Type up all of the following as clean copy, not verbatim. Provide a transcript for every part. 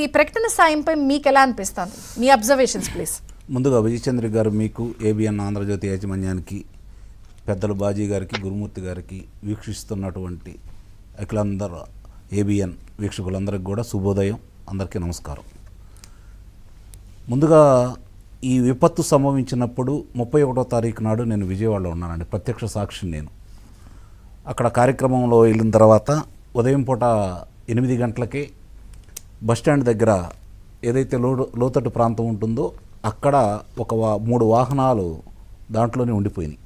ఈ ప్రకటన సాయంపై మీకు ఎలా అనిపిస్తుంది? మీ అబ్జర్వేషన్స్ ప్లీజ్. ముందుగా విజయచంద్ర గారు మీకు, ఏబిఎన్ ఆంధ్రజ్యోతి యాజమాన్యానికి, పెద్దలు బాజీ గారికి, గురుమూర్తి గారికి, వీక్షిస్తున్నటువంటి అఖిలందరూ ఏబిఎన్ వీక్షకులందరికీ కూడా శుభోదయం. అందరికీ నమస్కారం. ముందుగా ఈ విపత్తు సంభవించినప్పుడు 31వ తారీఖు నాడు నేను విజయవాడలో ఉన్నానండి. ప్రత్యక్ష సాక్షిని నేను. అక్కడ కార్యక్రమంలో వెళ్ళిన తర్వాత ఉదయం పూట 8 గంటలకే బస్టాండ్ దగ్గర ఏదైతే లోతట్టు ప్రాంతం ఉంటుందో అక్కడ ఒక 3 వాహనాలు దాంట్లోనే ఉండిపోయినాయి.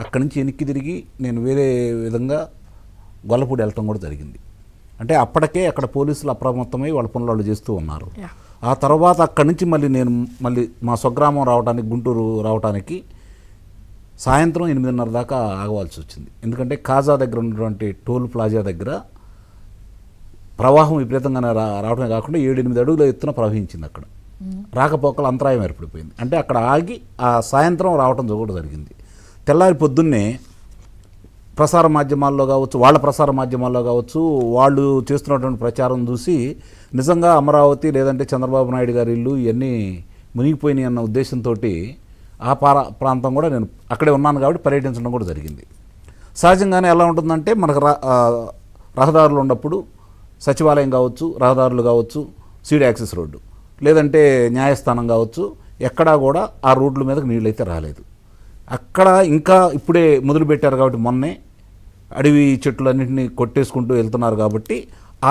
అక్కడి నుంచి వెనక్కి తిరిగి నేను వేరే విధంగా గొల్లపూడి వెళ్ళటం కూడా జరిగింది. అంటే అప్పటికే అక్కడ పోలీసులు అప్రమత్తమై వాళ్ళ పనులు వాళ్ళు చేస్తూ ఉన్నారు. ఆ తర్వాత అక్కడి నుంచి మళ్ళీ మా స్వగ్రామం రావడానికి, గుంటూరు రావడానికి సాయంత్రం 8:30 దాకా ఆగవలసి వచ్చింది. ఎందుకంటే కాజా దగ్గర ఉన్నటువంటి టోల్ ప్లాజా దగ్గర ప్రవాహం విపరీతంగానే రావడమే కాకుండా 7-8 అడుగుల ఎత్తున ప్రవహించింది. అక్కడ రాకపోకల అంతరాయం ఏర్పడిపోయింది. అంటే అక్కడ ఆగి ఆ సాయంత్రం రావడం కూడా జరిగింది. తెల్లారి పొద్దున్నే ప్రసార మాధ్యమాల్లో కావచ్చు, వాళ్ళ ప్రసార మాధ్యమాల్లో కావచ్చు, వాళ్ళు చేస్తున్నటువంటి ప్రచారం చూసి నిజంగా అమరావతి లేదంటే చంద్రబాబు నాయుడు గారి ఇల్లు ఇవన్నీ మునిగిపోయినాయి అన్న ఉద్దేశంతో ఆ ప్రాంతం కూడా నేను అక్కడే ఉన్నాను కాబట్టి పర్యటించడం కూడా జరిగింది. సహజంగానే ఎలా ఉంటుందంటే మనకు రహదారులు ఉన్నప్పుడు సచివాలయం కావచ్చు, రహదారులు కావచ్చు, సీడ్ యాక్సెస్ రోడ్డు లేదంటే న్యాయస్థానం కావచ్చు, ఎక్కడా కూడా ఆ రోడ్ల మీదకి నీళ్ళు అయితే రాలేదు. అక్కడ ఇంకా ఇప్పుడే మొదలుపెట్టారు కాబట్టి మొన్నే అడవి చెట్లన్నింటినీ కొట్టేసుకుంటూ వెళ్తున్నారు కాబట్టి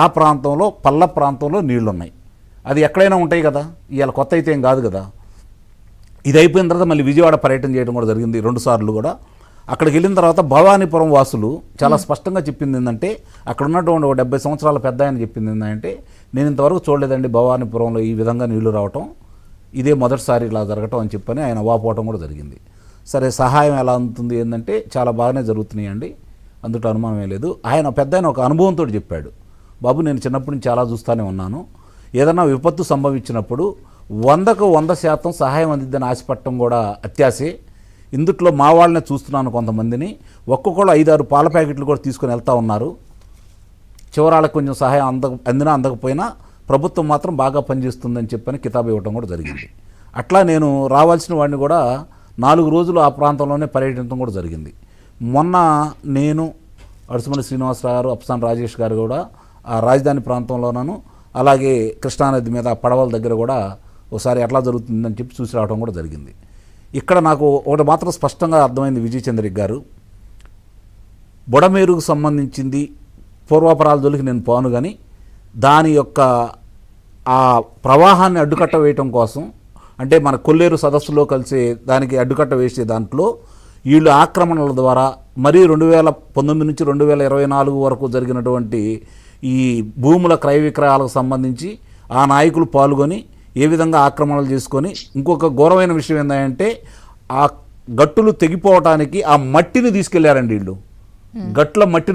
ఆ ప్రాంతంలో పల్ల ప్రాంతంలో నీళ్లు ఉన్నాయి. అది ఎక్కడైనా ఉంటాయి కదా, ఇవాళ కొత్త అయితే ఏం కాదు కదా. ఇది అయిపోయిన తర్వాత మళ్ళీ విజయవాడ పర్యటన చేయడం కూడా జరిగింది 2 సార్లు కూడా. అక్కడికి వెళ్ళిన తర్వాత భవానీపురం వాసులు చాలా స్పష్టంగా చెప్పింది ఏంటంటే, అక్కడ ఉన్నటువంటి 70 సంవత్సరాల పెద్ద ఆయన చెప్పింది ఏంటంటే, నేను ఇంతవరకు చూడలేదండి భవానీపురంలో ఈ విధంగా నీళ్లు రావటం, ఇదే మొదటిసారి ఇలా జరగటం అని చెప్పని ఆయన వాపోవటం కూడా జరిగింది. సరే, సహాయం ఎలా అందుతుంది ఏంటంటే చాలా బాగానే జరుగుతున్నాయండి, అందులో అనుమానమే లేదు. పెద్ద ఆయన ఒక అనుభవంతో చెప్పాడు, బాబు నేను చిన్నప్పటి నుంచి చాలా చూస్తూనే ఉన్నాను, ఏదన్నా విపత్తు సంభవించినప్పుడు 100కు 100% సహాయం అందిద్దని ఆశపడటం కూడా అత్యాశే. ఇందుట్లో మా వాళ్ళనే చూస్తున్నాను, కొంతమందిని ఒక్కొక్కళ్ళు 5-6 పాల ప్యాకెట్లు కూడా తీసుకొని వెళ్తూ ఉన్నారు. చివరాళ్ళకి కొంచెం సహాయం అందకపోయినా ప్రభుత్వం మాత్రం బాగా పనిచేస్తుందని చెప్పని కితాబు ఇవ్వటం కూడా జరిగింది. అట్లా నేను రావాల్సిన వాడిని కూడా 4 రోజులు ఆ ప్రాంతంలోనే పర్యటించడం కూడా జరిగింది. మొన్న నేను, అడుసుమల్లి శ్రీనివాసరావు గారు, అప్సాన్ రాజేష్ గారు కూడా ఆ రాజధాని ప్రాంతంలోనూ, అలాగే కృష్ణానది మీద పడవల దగ్గర కూడా ఒకసారి ఎట్లా జరుగుతుందని చెప్పి చూసి రావడం కూడా జరిగింది. ఇక్కడ నాకు ఒకటి మాత్రం స్పష్టంగా అర్థమైంది విజయచంద్ర గారు, బుడమేరుకు సంబంధించింది పూర్వాపరాల జోలికి నేను పోను, కానీ దాని యొక్క ఆ ప్రవాహాన్ని అడ్డుకట్ట వేయటం కోసం, అంటే మన కొల్లేరు సదస్సులో కలిసి దానికి అడ్డుకట్ట వేసే దాంట్లో వీళ్ళు ఆక్రమణల ద్వారా మరీ 2019 నుంచి 2024 వరకు జరిగినటువంటి ఈ భూముల క్రయ విక్రయాలకు సంబంధించి ఆ నాయకులు పాల్గొని ఏ విధంగా ఆక్రమణలు చేసుకొని, ఇంకొక ఘోరమైన విషయం ఏంటంటే ఆ గట్టులు తెగిపోవటానికి ఆ మట్టిని తీసుకెళ్లారండి వీళ్ళు. గట్ల మట్టిని